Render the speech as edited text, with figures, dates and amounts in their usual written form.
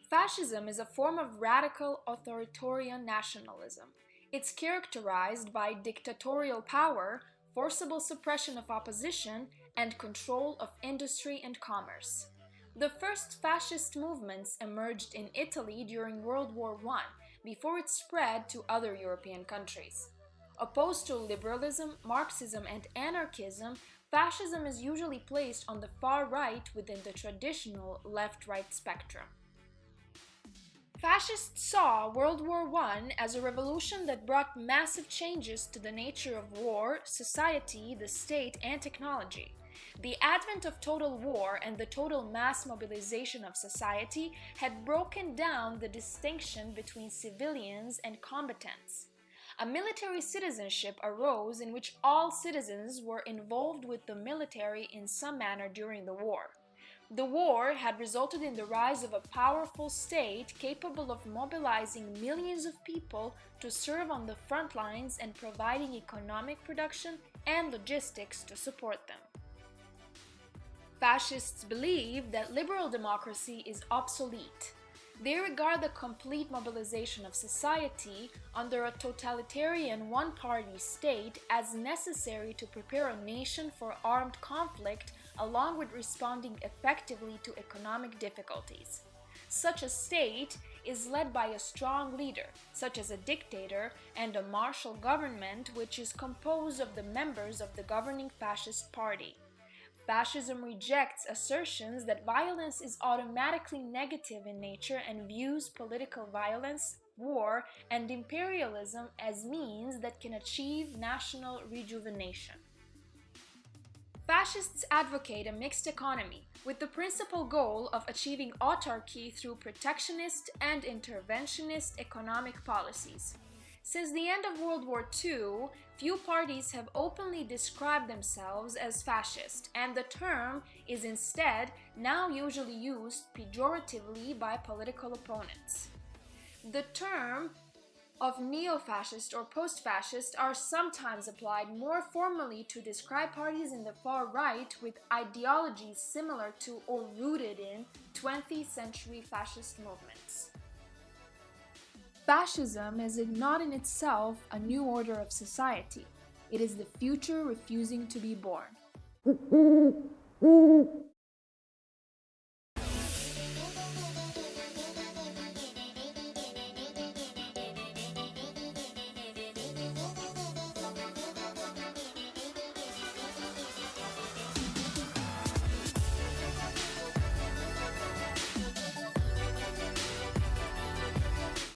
Fascism is a form of radical authoritarian nationalism. It's characterized by dictatorial power, forcible suppression of opposition, and control of industry and commerce. The first fascist movements emerged in Italy during World War I, before it spread to other European countries. Opposed to liberalism, Marxism, and anarchism, fascism is usually placed on the far right within the traditional left-right spectrum. Fascists saw World War I as a revolution that brought massive changes to the nature of war, society, the state, and technology. The advent of total war and the total mass mobilization of society had broken down the distinction between civilians and combatants. A military citizenship arose in which all citizens were involved with the military in some manner during the war. The war had resulted in the rise of a powerful state capable of mobilizing millions of people to serve on the front lines and providing economic production and logistics to support them. Fascists believe that liberal democracy is obsolete. They regard the complete mobilization of society under a totalitarian one-party state as necessary to prepare a nation for armed conflict along with responding effectively to economic difficulties. Such a state is led by a strong leader, such as a dictator, and a martial government which is composed of the members of the governing fascist party. Fascism rejects assertions that violence is automatically negative in nature and views political violence, war, and imperialism as means that can achieve national rejuvenation. Fascists advocate a mixed economy, with the principal goal of achieving autarky through protectionist and interventionist economic policies. Since the end of World War II, few parties have openly described themselves as fascist, and the term is instead now usually used pejoratively by political opponents. The term of neo-fascist or post-fascist are sometimes applied more formally to describe parties in the far right with ideologies similar to or rooted in 20th century fascist movements. Fascism is not in itself a new order of society. It is the future refusing to be born.